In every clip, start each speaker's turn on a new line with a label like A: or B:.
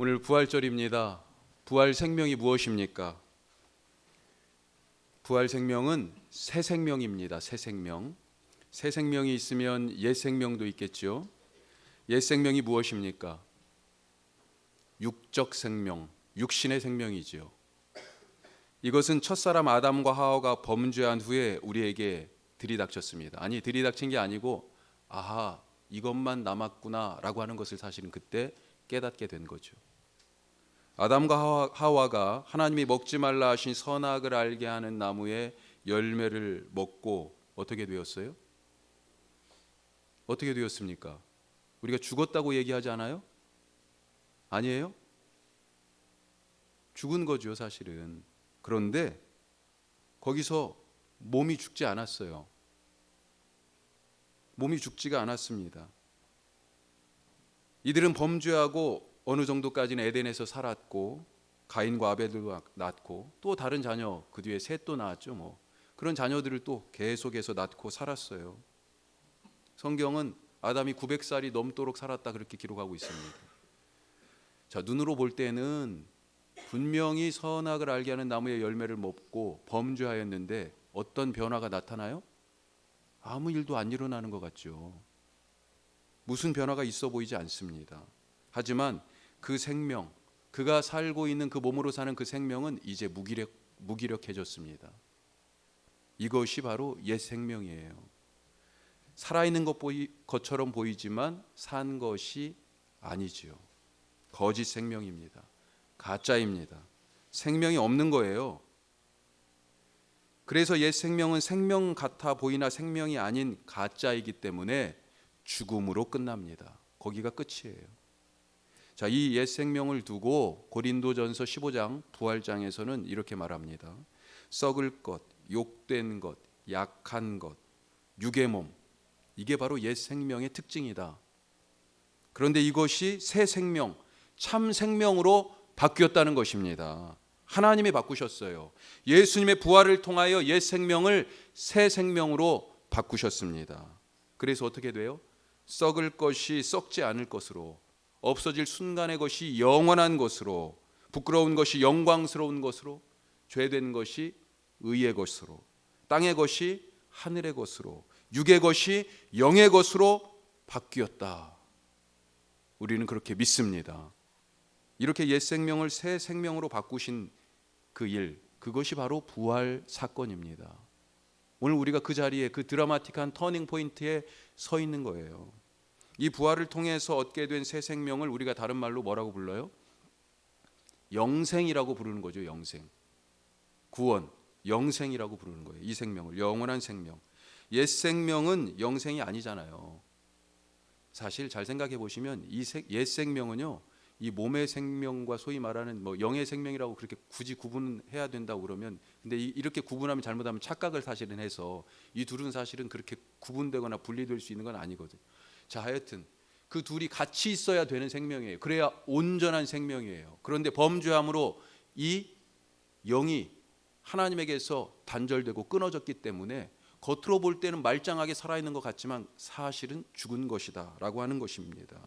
A: 오늘 부활절입니다. 부활 생명이 무엇입니까? 부활 생명은 새 생명입니다. 새 생명. 새 생명이 있으면 옛 생명도 있겠죠. 옛 생명이 무엇입니까? 육적 생명, 육신의 생명이지요. 이것은 첫사람 아담과 하와가 범죄한 후에 우리에게 들이닥쳤습니다. 아니, 들이닥친 게 아니고 아하, 이것만 남았구나라고 하는 것을 사실은 그때 깨닫게 된 거죠. 아담과 하와가 하나님이 먹지 말라 하신 선악을 알게 하는 나무의 열매를 먹고 어떻게 되었어요? 어떻게 되었습니까? 우리가 죽었다고 얘기하지 않아요? 아니에요? 죽은 거죠, 사실은. 그런데 거기서 몸이 죽지 않았어요. 몸이 죽지가 않았습니다. 이들은 범죄하고 어느 정도까지는 에덴에서 살았고 가인과 아벨도 낳고 또 다른 자녀 그 뒤에 셋도 낳았죠. 그런 자녀들을 또 계속해서 낳고 살았어요. 성경은 아담이 900살이 넘도록 살았다 그렇게 기록하고 있습니다. 자, 눈으로 볼 때는 분명히 선악을 알게 하는 나무의 열매를 먹고 범죄하였는데 어떤 변화가 나타나요? 아무 일도 안 일어나는 것 같죠. 무슨 변화가 있어 보이지 않습니다. 하지만 그 생명, 그가 살고 있는 그 몸으로 사는 그 생명은 이제 무기력해졌습니다. 이것이 바로 옛 생명이에요. 살아있는 것처럼 보이지만 산 것이 아니지요. 거짓 생명입니다. 가짜입니다. 생명이 없는 거예요. 그래서 옛 생명은 생명 같아 보이나 생명이 아닌 가짜이기 때문에 죽음으로 끝납니다. 거기가 끝이에요. 자, 이 옛 생명을 두고 고린도전서 15장 부활장에서는 이렇게 말합니다. 썩을 것, 욕된 것, 약한 것, 육의 몸, 이게 바로 옛 생명의 특징이다. 그런데 이것이 새 생명, 참 생명으로 바뀌었다는 것입니다. 하나님이 바꾸셨어요. 예수님의 부활을 통하여 옛 생명을 새 생명으로 바꾸셨습니다. 그래서 어떻게 돼요? 썩을 것이 썩지 않을 것으로, 없어질 순간의 것이 영원한 것으로, 부끄러운 것이 영광스러운 것으로, 죄된 것이 의의 것으로, 땅의 것이 하늘의 것으로, 육의 것이 영의 것으로 바뀌었다. 우리는 그렇게 믿습니다. 이렇게 옛 생명을 새 생명으로 바꾸신 그 일, 그것이 바로 부활 사건입니다. 오늘 우리가 그 자리에 그 드라마틱한 터닝 포인트에 서 있는 거예요. 이 부활을 통해서 얻게 된 새 생명을 우리가 다른 말로 뭐라고 불러요? 영생이라고 부르는 거죠. 영생, 구원, 영생이라고 부르는 거예요. 이 생명을 영원한 생명. 옛 생명은 영생이 아니잖아요. 사실 잘 생각해 보시면 이 옛 생명은요, 이 몸의 생명과 소위 말하는 영의 생명이라고 그렇게 굳이 구분해야 된다고 그러면, 근데 이렇게 구분하면 잘못하면 착각을 사실은 해서 이 둘은 사실은 그렇게 구분되거나 분리될 수 있는 건 아니거든요. 자, 하여튼 그 둘이 같이 있어야 되는 생명이에요. 그래야 온전한 생명이에요. 그런데 범죄함으로 이 영이 하나님에게서 단절되고 끊어졌기 때문에 겉으로 볼 때는 말짱하게 살아있는 것 같지만 사실은 죽은 것이다 라고 하는 것입니다.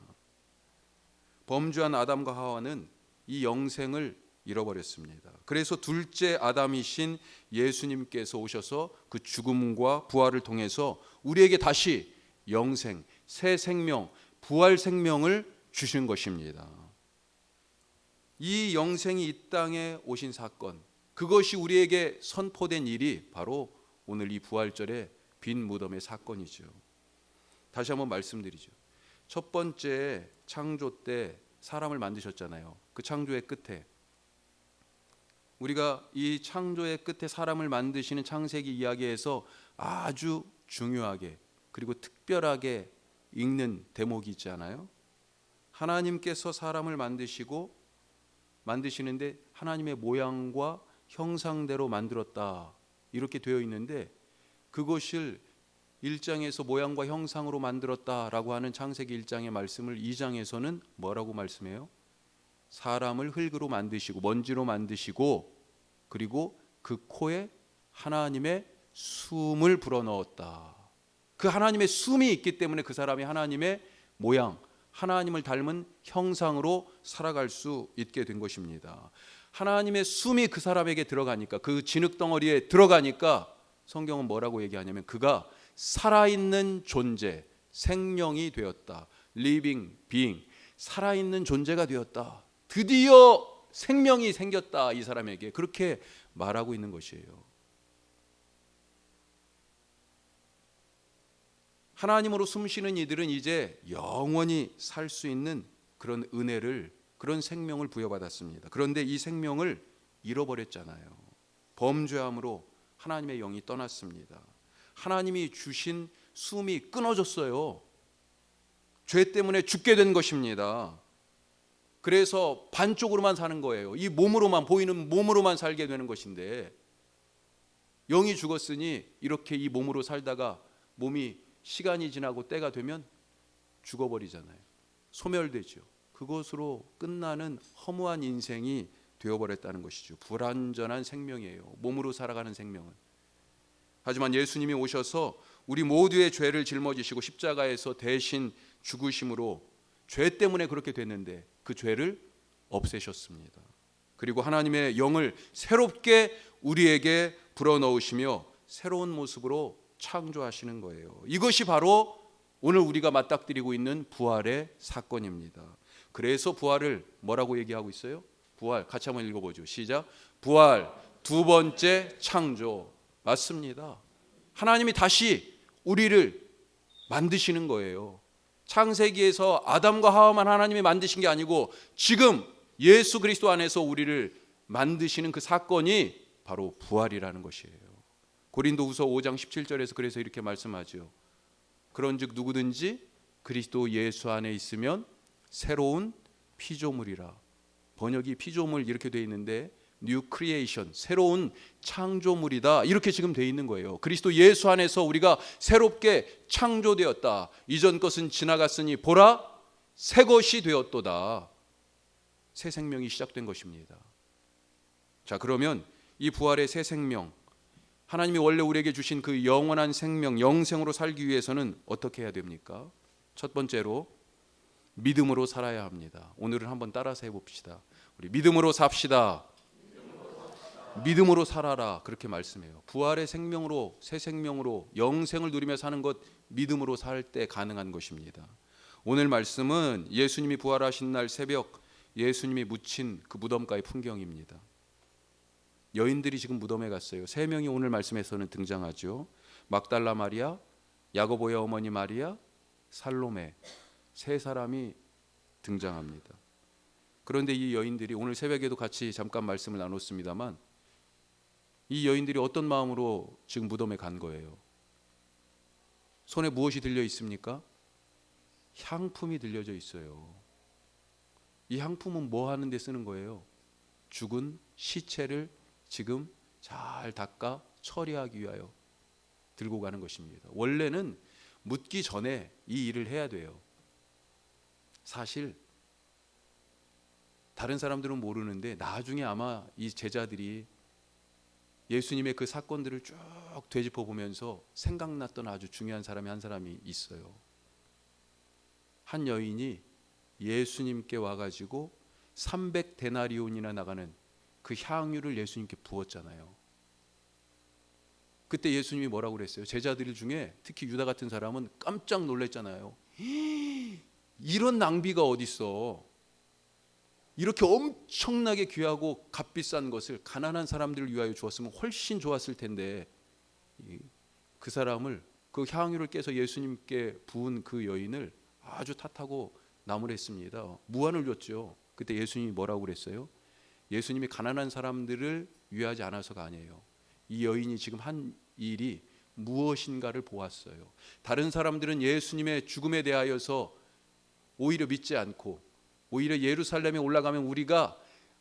A: 범죄한 아담과 하와는 이 영생을 잃어버렸습니다. 그래서 둘째 아담이신 예수님께서 오셔서 그 죽음과 부활을 통해서 우리에게 다시 영생, 새 생명, 부활 생명을 주신 것입니다. 이 영생이 이 땅에 오신 사건, 그것이 우리에게 선포된 일이 바로 오늘 이 부활절의 빈 무덤의 사건이죠. 다시 한번 말씀드리죠. 첫 번째 창조 때 사람을 만드셨잖아요. 그 창조의 끝에, 우리가 이 창조의 끝에 사람을 만드시는 창세기 이야기에서 아주 중요하게 그리고 특별하게 읽는 대목이 있잖아요. 하나님께서 사람을 만드시는데 하나님의 모양과 형상대로 만들었다 이렇게 되어 있는데, 그것을 1장에서 모양과 형상으로 만들었다라고 하는 창세기 1장의 말씀을 2장에서는 뭐라고 말씀해요? 사람을 흙으로 만드시고 먼지로 만드시고 그리고 그 코에 하나님의 숨을 불어넣었다. 그 하나님의 숨이 있기 때문에 그 사람이 하나님의 모양, 하나님을 닮은 형상으로 살아갈 수 있게 된 것입니다. 하나님의 숨이 그 사람에게 들어가니까, 그 진흙덩어리에 들어가니까 성경은 뭐라고 얘기하냐면 그가 살아있는 존재, 생명이 되었다. living being, 살아있는 존재가 되었다. 드디어 생명이 생겼다 이 사람에게, 그렇게 말하고 있는 것이에요. 하나님으로 숨쉬는 이들은 이제 영원히 살 수 있는 그런 은혜를, 그런 생명을 부여받았습니다. 그런데 이 생명을 잃어버렸잖아요. 범죄함으로 하나님의 영이 떠났습니다. 하나님이 주신 숨이 끊어졌어요. 죄 때문에 죽게 된 것입니다. 그래서 반쪽으로만 사는 거예요. 이 몸으로만, 보이는 몸으로만 살게 되는 것인데, 영이 죽었으니 이렇게 이 몸으로 살다가 몸이 시간이 지나고 때가 되면 죽어버리잖아요. 소멸되죠. 그것으로 끝나는 허무한 인생이 되어버렸다는 것이죠. 불완전한 생명이에요. 몸으로 살아가는 생명은. 하지만 예수님이 오셔서 우리 모두의 죄를 짊어지시고 십자가에서 대신 죽으심으로 죄 때문에 그렇게 됐는데 그 죄를 없애셨습니다. 그리고 하나님의 영을 새롭게 우리에게 불어넣으시며 새로운 모습으로 창조하시는 거예요. 이것이 바로 오늘 우리가 맞닥뜨리고 있는 부활의 사건입니다. 그래서 부활을 뭐라고 얘기하고 있어요? 부활, 같이 한번 읽어보죠. 시작. 부활, 두 번째 창조. 맞습니다. 하나님이 다시 우리를 만드시는 거예요. 창세기에서 아담과 하와만 하나님이 만드신 게 아니고 지금 예수 그리스도 안에서 우리를 만드시는 그 사건이 바로 부활이라는 것이에요. 고린도후서 5장 17절에서 그래서 이렇게 말씀하죠. 그런즉 누구든지 그리스도 예수 안에 있으면 새로운 피조물이라. 번역이 피조물 이렇게 돼 있는데 New Creation, 새로운 창조물이다 이렇게 지금 돼 있는 거예요. 그리스도 예수 안에서 우리가 새롭게 창조되었다. 이전 것은 지나갔으니 보라 새 것이 되었도다. 새 생명이 시작된 것입니다. 자, 그러면 이 부활의 새 생명, 하나님이 원래 우리에게 주신 그 영원한 생명, 영생으로 살기 위해서는 어떻게 해야 됩니까? 첫 번째로 믿음으로 살아야 합니다. 오늘은 한번 따라서 해봅시다. 우리 믿음으로 삽시다. 믿음으로 살아라, 그렇게 말씀해요. 부활의 생명으로, 새 생명으로 영생을 누리며 사는 것, 믿음으로 살 때 가능한 것입니다. 오늘 말씀은 예수님이 부활하신 날 새벽 예수님이 묻힌 그 무덤가의 풍경입니다. 여인들이 지금 무덤에 갔어요. 세 명이 오늘 말씀에서는 등장하죠. 막달라 마리아, 야고보의 어머니 마리아, 살로메, 세 사람이 등장합니다. 그런데 이 여인들이 오늘 새벽에도 같이 잠깐 말씀을 나눴습니다만 이 여인들이 어떤 마음으로 지금 무덤에 간 거예요? 손에 무엇이 들려 있습니까? 향품이 들려져 있어요. 이 향품은 뭐 하는 데 쓰는 거예요? 죽은 시체를 지금 잘 닦아 처리하기 위하여 들고 가는 것입니다. 원래는 묻기 전에 이 일을 해야 돼요. 사실 다른 사람들은 모르는데 나중에 아마 이 제자들이 예수님의 그 사건들을 쭉 되짚어 보면서 생각났던 아주 중요한 사람이 한 사람이 있어요. 한 여인이 예수님께 와가지고 300데나리온이나 나가는 그 향유를 예수님께 부었잖아요. 그때 예수님이 뭐라고 그랬어요? 제자들 중에 특히 유다 같은 사람은 깜짝 놀랐잖아요. 이런 낭비가 어디 있어? 이렇게 엄청나게 귀하고 값비싼 것을 가난한 사람들을 위하여 주었으면 훨씬 좋았을 텐데, 그 사람을, 그 향유를 깨서 예수님께 부은 그 여인을 아주 탓하고 나무랬습니다. 무안을 줬죠. 그때 예수님이 뭐라고 그랬어요? 예수님이 가난한 사람들을 위하지 않아서가 아니에요. 이 여인이 지금 한 일이 무엇인가를 보았어요. 다른 사람들은 예수님의 죽음에 대하여서 오히려 믿지 않고 오히려 예루살렘에 올라가면 우리가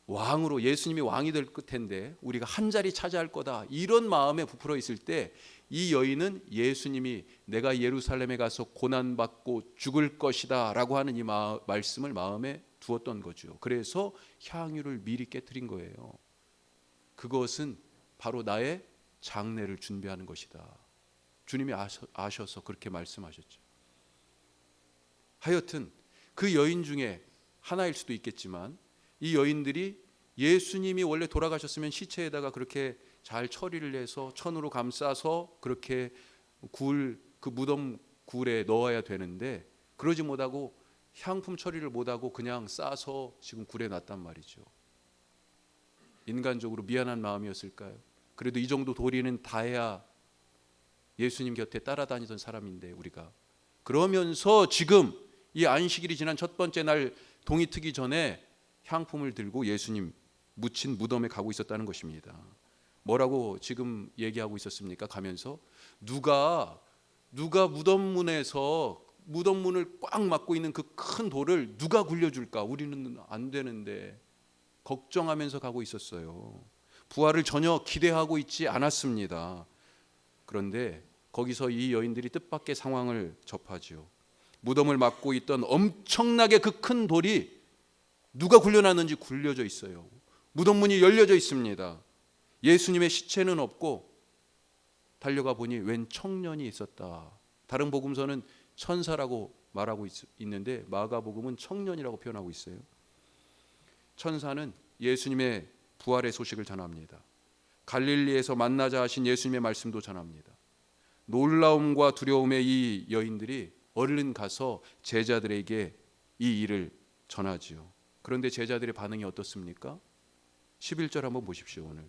A: 왕으로, 예수님이 왕이 될 텐데 우리가 한 자리 차지할 거다, 이런 마음에 부풀어 있을 때 이 여인은 예수님이 내가 예루살렘에 가서 고난받고 죽을 것이다 라고 하는 이 말씀을 마음에 두었던 거죠. 그래서 향유를 미리 깨뜨린 거예요. 그것은 바로 나의 장례를 준비하는 것이다. 주님이 아셔서 그렇게 말씀하셨죠. 하여튼 그 여인 중에 하나일 수도 있겠지만 이 여인들이 예수님이 원래 돌아가셨으면 시체에다가 그렇게 잘 처리를 해서 천으로 감싸서 그렇게 그 무덤 굴에 넣어야 되는데 그러지 못하고 향품 처리를 못하고 그냥 싸서 지금 굴에 놨단 말이죠. 인간적으로 미안한 마음이었을까요? 그래도 이 정도 도리는 다 해야 예수님 곁에 따라다니던 사람인데 우리가 그러면서 지금 이 안식일이 지난 첫 번째 날 동이 트기 전에 향품을 들고 예수님 묻힌 무덤에 가고 있었다는 것입니다. 뭐라고 지금 얘기하고 있었습니까? 가면서 누가 무덤문에서 무덤문을 꽉 막고 있는 그 큰 돌을 누가 굴려줄까? 우리는 안 되는데 걱정하면서 가고 있었어요. 부활을 전혀 기대하고 있지 않았습니다. 그런데 거기서 이 여인들이 뜻밖의 상황을 접하지요. 무덤을 막고 있던 엄청나게 그 큰 돌이 누가 굴려놨는지 굴려져 있어요. 무덤문이 열려져 있습니다. 예수님의 시체는 없고 달려가 보니 웬 청년이 있었다. 다른 복음서는 천사라고 말하고 있는데 마가복음은 청년이라고 표현하고 있어요. 천사는 예수님의 부활의 소식을 전합니다. 갈릴리에서 만나자 하신 예수님의 말씀도 전합니다. 놀라움과 두려움의 이 여인들이 얼른 가서 제자들에게 이 일을 전하지요. 그런데 제자들의 반응이 어떻습니까? 11절 한번 보십시오. 오늘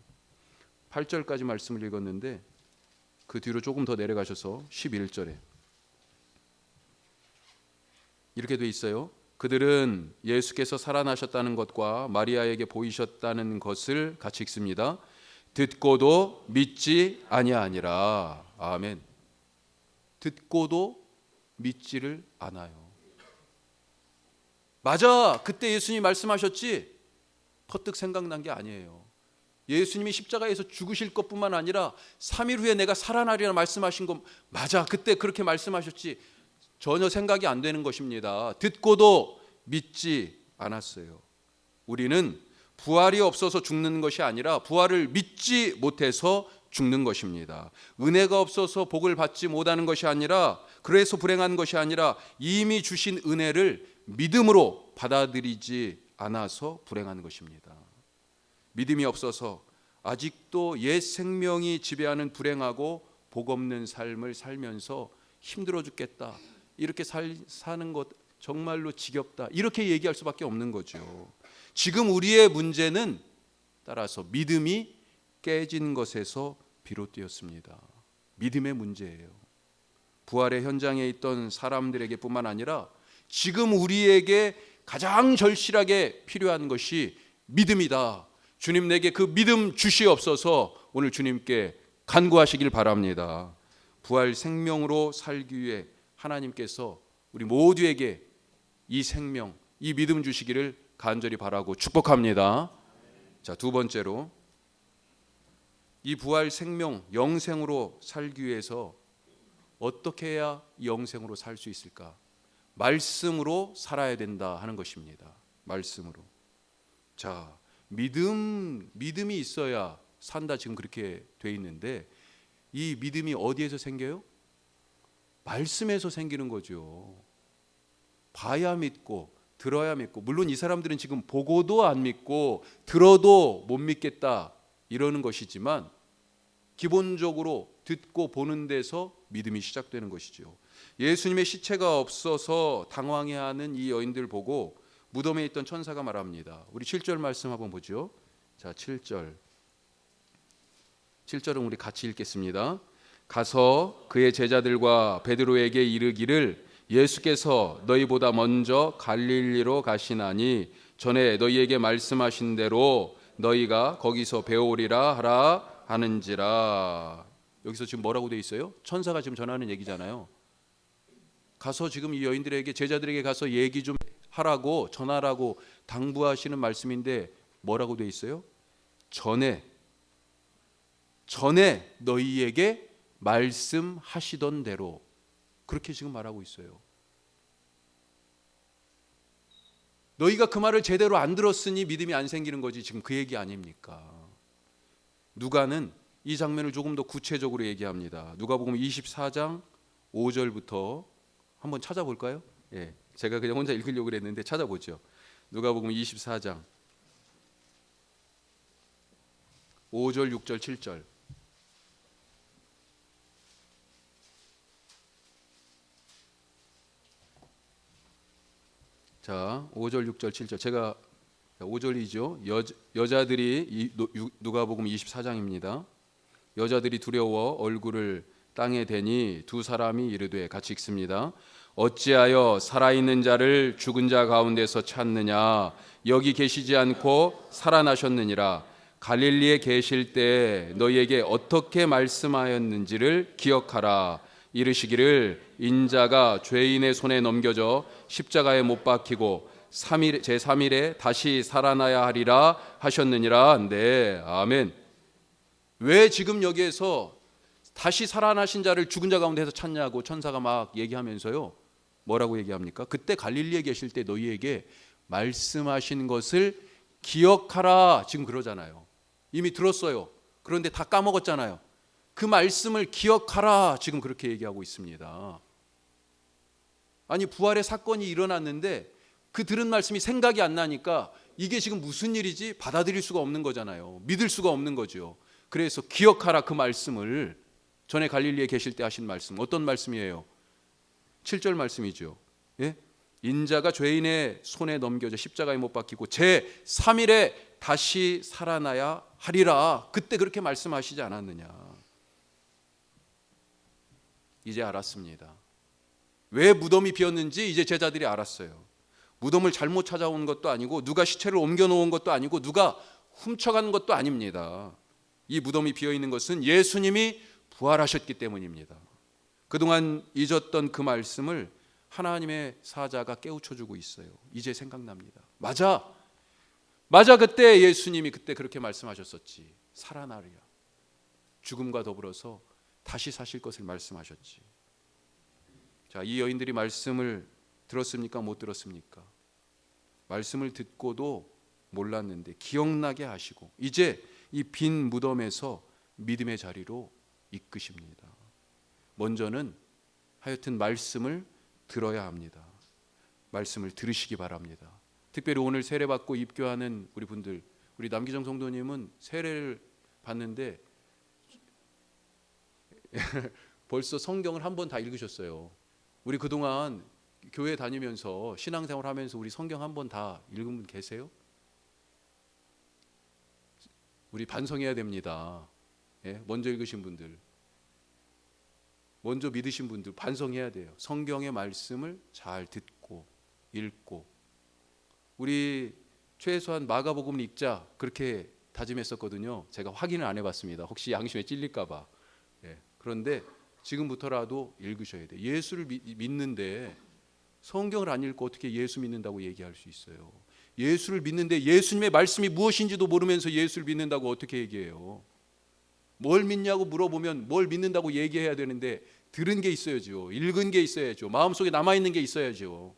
A: 8절까지 말씀을 읽었는데 그 뒤로 조금 더 내려가셔서 11절에 이렇게 돼 있어요. 그들은 예수께서 살아나셨다는 것과 마리아에게 보이셨다는 것을 같이 읽습니다. 듣고도 믿지 아니하니라. 아멘. 듣고도 믿지를 않아요. 맞아, 그때 예수님이 말씀하셨지. 퍼뜩 생각난 게 아니에요. 예수님이 십자가에서 죽으실 것뿐만 아니라 3일 후에 내가 살아나리라 말씀하신 거 맞아, 그때 그렇게 말씀하셨지. 전혀 생각이 안 되는 것입니다. 듣고도 믿지 않았어요. 우리는 부활이 없어서 죽는 것이 아니라 부활을 믿지 못해서 죽는 것입니다. 은혜가 없어서 복을 받지 못하는 것이 아니라 그래서 불행한 것이 아니라 이미 주신 은혜를 믿음으로 받아들이지 않아서 불행한 것입니다. 믿음이 없어서 아직도 옛 생명이 지배하는 불행하고 복 없는 삶을 살면서 힘들어 죽겠다, 이렇게 사는 것 정말로 지겹다, 이렇게 얘기할 수밖에 없는 거죠. 지금 우리의 문제는 따라서 믿음이 깨진 것에서 비롯되었습니다. 믿음의 문제예요. 부활의 현장에 있던 사람들에게 뿐만 아니라 지금 우리에게 가장 절실하게 필요한 것이 믿음이다. 주님 내게 그 믿음 주시옵소서. 오늘 주님께 간구하시길 바랍니다. 부활 생명으로 살기 위해 하나님께서 우리 모두에게 이 생명, 이 믿음 주시기를 간절히 바라고 축복합니다. 자, 두 번째로 이 부활 생명 영생으로 살기 위해서 어떻게 해야 영생으로 살 수 있을까? 말씀으로 살아야 된다 하는 것입니다. 말씀으로. 자, 믿음이 있어야 산다, 지금 그렇게 돼 있는데 이 믿음이 어디에서 생겨요? 말씀에서 생기는 거죠. 봐야 믿고 들어야 믿고. 물론 이 사람들은 지금 보고도 안 믿고 들어도 못 믿겠다 이러는 것이지만 기본적으로 듣고 보는 데서 믿음이 시작되는 것이죠. 예수님의 시체가 없어서 당황해하는 이 여인들 보고 무덤에 있던 천사가 말합니다. 우리 7절 말씀 한번 보죠. 자, 7절은 우리 같이 읽겠습니다. 가서 그의 제자들과 베드로에게 이르기를 예수께서 너희보다 먼저 갈릴리로 가시나니 전에 너희에게 말씀하신 대로 너희가 거기서 배우리라 하라 하는지라. 여기서 지금 뭐라고 돼 있어요? 천사가 지금 전하는 얘기잖아요. 가서 지금 이 여인들에게, 제자들에게 가서 얘기 좀 하라고, 전하라고 당부하시는 말씀인데 뭐라고 돼 있어요? 전에 너희에게 말씀하시던 대로, 그렇게 지금 말하고 있어요. 너희가 그 말을 제대로 안 들었으니 믿음이 안 생기는 거지, 지금 그 얘기 아닙니까? 누가는 이 장면을 조금 더 구체적으로 얘기합니다. 누가복음 24장 5절부터 한번 찾아볼까요? 예, 제가 그냥 혼자 읽으려고 그랬는데 찾아보죠. 누가복음 24장 5절, 6절, 7절. 자, 5절, 6절, 7절. 제가 5절이죠. 여자들이 누가복음 24장입니다. 여자들이 두려워 얼굴을 땅에 대니 두 사람이 이르되, 같이 읽습니다. 어찌하여 살아있는 자를 죽은 자 가운데서 찾느냐? 여기 계시지 않고 살아나셨느니라. 갈릴리에 계실 때 너희에게 어떻게 말씀하였는지를 기억하라. 이르시기를 인자가 죄인의 손에 넘겨져 십자가에 못 박히고 제3일에 다시 살아나야 하리라 하셨느니라. 네, 아멘. 왜 지금 여기에서 다시 살아나신 자를 죽은 자 가운데서 찾냐고 천사가 막 얘기하면서요, 뭐라고 얘기합니까? 그때 갈릴리에 계실 때 너희에게 말씀하신 것을 기억하라. 지금 그러잖아요. 이미 들었어요. 그런데 다 까먹었잖아요. 그 말씀을 기억하라. 지금 그렇게 얘기하고 있습니다. 아니, 부활의 사건이 일어났는데 그 들은 말씀이 생각이 안 나니까 이게 지금 무슨 일이지? 받아들일 수가 없는 거잖아요. 믿을 수가 없는 거죠. 그래서 기억하라. 그 말씀을, 전에 갈릴리에 계실 때 하신 말씀, 어떤 말씀이에요? 7절 말씀이죠. 예? 인자가 죄인의 손에 넘겨져 십자가에 못 박히고 제3일에 다시 살아나야 하리라. 그때 그렇게 말씀하시지 않았느냐. 이제 알았습니다. 왜 무덤이 비었는지 이제 제자들이 알았어요. 무덤을 잘못 찾아온 것도 아니고, 누가 시체를 옮겨놓은 것도 아니고, 누가 훔쳐간 것도 아닙니다. 이 무덤이 비어있는 것은 예수님이 부활하셨기 때문입니다. 그동안 잊었던 그 말씀을 하나님의 사자가 깨우쳐주고 있어요. 이제 생각납니다. 맞아, 그때 예수님이 그때 그렇게 말씀하셨었지. 살아나리라. 죽음과 더불어서 다시 사실 것을 말씀하셨지. 자, 이 여인들이 말씀을 들었습니까? 못 들었습니까? 말씀을 듣고도 몰랐는데 기억나게 하시고 이제 이 빈 무덤에서 믿음의 자리로 이끄십니다. 먼저는 하여튼 말씀을 들어야 합니다. 말씀을 들으시기 바랍니다. 특별히 오늘 세례받고 입교하는 우리 분들, 우리 남기정 성도님은 세례를 받는데 벌써 성경을 한 번 다 읽으셨어요. 우리 그동안 교회 다니면서 신앙생활 하면서 우리 성경 한 번 다 읽은 분 계세요? 우리 반성해야 됩니다. 예? 먼저 읽으신 분들, 먼저 믿으신 분들 반성해야 돼요. 성경의 말씀을 잘 듣고 읽고. 우리 최소한 마가복음 읽자 그렇게 다짐했었거든요. 제가 확인을 안 해봤습니다. 혹시 양심에 찔릴까 봐. 예. 그런데 지금부터라도 읽으셔야 돼요. 예수를 믿는데 성경을 안 읽고 어떻게 예수 믿는다고 얘기할 수 있어요? 예수를 믿는데 예수님의 말씀이 무엇인지도 모르면서 예수를 믿는다고 어떻게 얘기해요? 뭘 믿냐고 물어보면 뭘 믿는다고 얘기해야 되는데 들은 게 있어야죠. 읽은 게 있어야죠. 마음속에 남아있는 게 있어야죠.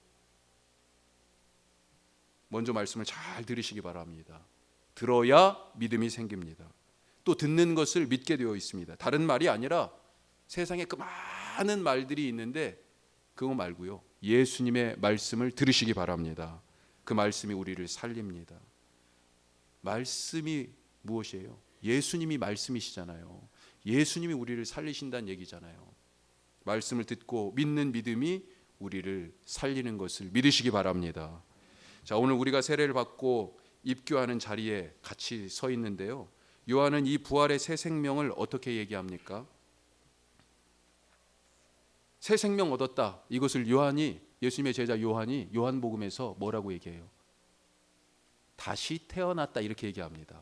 A: 먼저 말씀을 잘 들으시기 바랍니다. 들어야 믿음이 생깁니다. 또 듣는 것을 믿게 되어 있습니다. 다른 말이 아니라 세상에 그 많은 말들이 있는데 그거 말고요, 예수님의 말씀을 들으시기 바랍니다. 그 말씀이 우리를 살립니다. 말씀이 무엇이에요? 예수님이 말씀이시잖아요. 예수님이 우리를 살리신다는 얘기잖아요. 말씀을 듣고 믿는 믿음이 우리를 살리는 것을 믿으시기 바랍니다. 자, 오늘 우리가 세례를 받고 입교하는 자리에 같이 서 있는데요, 요한은 이 부활의 새 생명을 어떻게 얘기합니까? 새 생명 얻었다. 이것을 요한이, 예수님의 제자 요한이 요한복음에서 뭐라고 얘기해요? 다시 태어났다 이렇게 얘기합니다.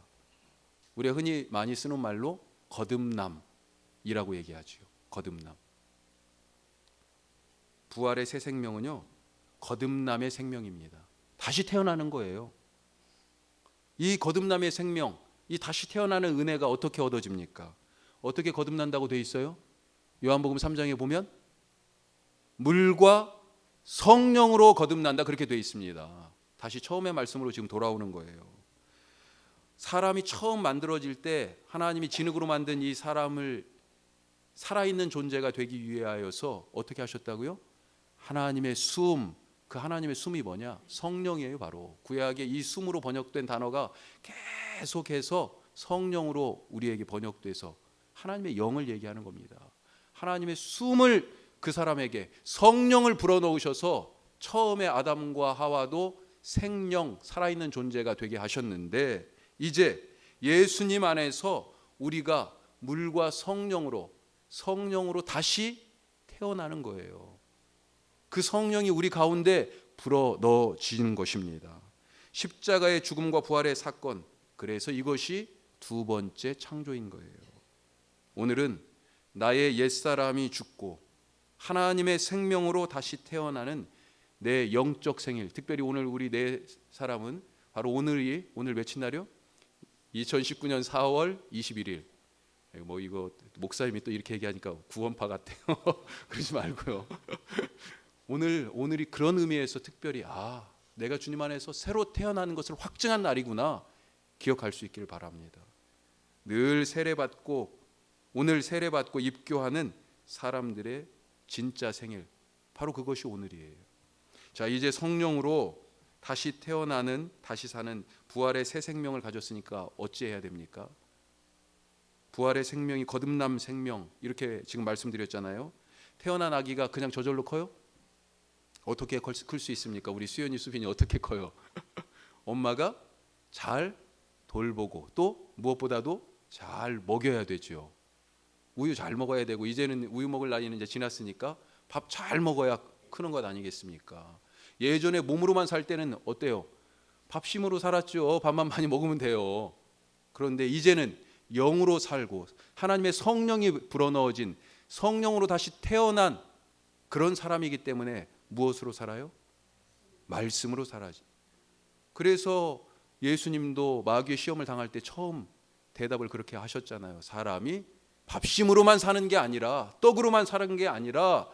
A: 우리가 흔히 많이 쓰는 말로 거듭남이라고 얘기하죠. 거듭남. 부활의 새 생명은요, 거듭남의 생명입니다. 다시 태어나는 거예요. 이 거듭남의 생명, 이 다시 태어나는 은혜가 어떻게 얻어집니까? 어떻게 거듭난다고 돼 있어요? 요한복음 3장에 보면 물과 성령으로 거듭난다 그렇게 돼 있습니다. 다시 처음의 말씀으로 지금 돌아오는 거예요. 사람이 처음 만들어질 때 하나님이 진흙으로 만든 이 사람을 살아있는 존재가 되기 위하여서 어떻게 하셨다고요? 하나님의 숨, 그 하나님의 숨이 뭐냐? 성령이에요. 바로 구약의 이 숨으로 번역된 단어가 계속해서 성령으로 우리에게 번역돼서 하나님의 영을 얘기하는 겁니다. 하나님의 숨을 그 사람에게 성령을 불어넣으셔서 처음에 아담과 하와도 생명, 살아있는 존재가 되게 하셨는데 이제 예수님 안에서 우리가 물과 성령으로 다시 태어나는 거예요. 그 성령이 우리 가운데 불어넣어지는 것입니다. 십자가의 죽음과 부활의 사건, 그래서 이것이 두 번째 창조인 거예요. 오늘은 나의 옛사람이 죽고 하나님의 생명으로 다시 태어나는 내 영적 생일, 특별히 오늘 우리 네 사람은 바로 오늘 며칠 날이요? 2019년 4월 21일. 뭐 이거 목사님이 또 이렇게 얘기하니까 구원파 같아요. 그러지 말고요. 오늘이 그런 의미에서 특별히 내가 주님 안에서 새로 태어나는 것을 확증한 날이구나 기억할 수 있기를 바랍니다. 늘 세례받고 오늘 세례받고 입교하는 사람들의 진짜 생일, 바로 그것이 오늘이에요. 자, 이제 성령으로 다시 태어나는, 다시 사는 부활의 새 생명을 가졌으니까 어찌해야 됩니까? 부활의 생명이 거듭남 생명, 이렇게 지금 말씀드렸잖아요. 태어난 아기가 그냥 저절로 커요? 어떻게 클 수 있습니까? 우리 수연이, 수빈이 어떻게 커요? 엄마가 잘 돌보고 또 무엇보다도 잘 먹여야 되죠. 우유 잘 먹어야 되고, 이제는 우유 먹을 나이는 이제 지났으니까 밥 잘 먹어야 크는 것 아니겠습니까? 예전에 몸으로만 살 때는 어때요? 밥심으로 살았죠. 밥만 많이 먹으면 돼요. 그런데 이제는 영으로 살고 하나님의 성령이 불어넣어진 성령으로 다시 태어난 그런 사람이기 때문에 무엇으로 살아요? 말씀으로 살아야지. 그래서 예수님도 마귀의 시험을 당할 때 처음 대답을 그렇게 하셨잖아요. 사람이 밥심으로만 사는 게 아니라, 떡으로만 사는 게 아니라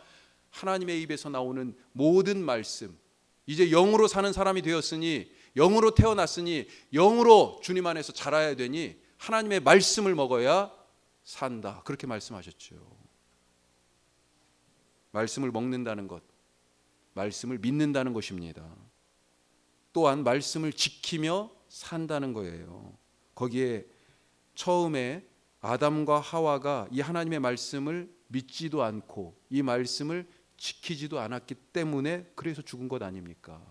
A: 하나님의 입에서 나오는 모든 말씀, 이제 영으로 사는 사람이 되었으니, 영으로 태어났으니 영으로 주님 안에서 자라야 되니 하나님의 말씀을 먹어야 산다, 그렇게 말씀하셨죠. 말씀을 먹는다는 것, 말씀을 믿는다는 것입니다. 또한 말씀을 지키며 산다는 거예요. 거기에 처음에 아담과 하와가 이 하나님의 말씀을 믿지도 않고 이 말씀을 지키지도 않았기 때문에 그래서 죽은 것 아닙니까?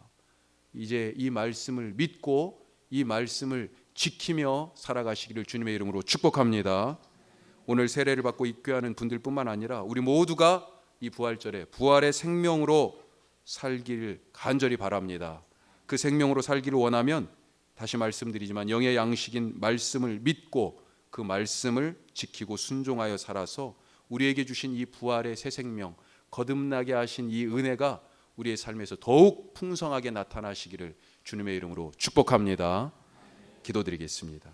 A: 이제 이 말씀을 믿고 이 말씀을 지키며 살아가시기를 주님의 이름으로 축복합니다. 오늘 세례를 받고 입교하는 분들뿐만 아니라 우리 모두가 이 부활절에 부활의 생명으로 살기를 간절히 바랍니다. 그 생명으로 살기를 원하면 다시 말씀드리지만 영의 양식인 말씀을 믿고 그 말씀을 지키고 순종하여 살아서 우리에게 주신 이 부활의 새 생명, 거듭나게 하신 이 은혜가 우리의 삶에서 더욱 풍성하게 나타나시기를 주님의 이름으로 축복합니다. 기도드리겠습니다.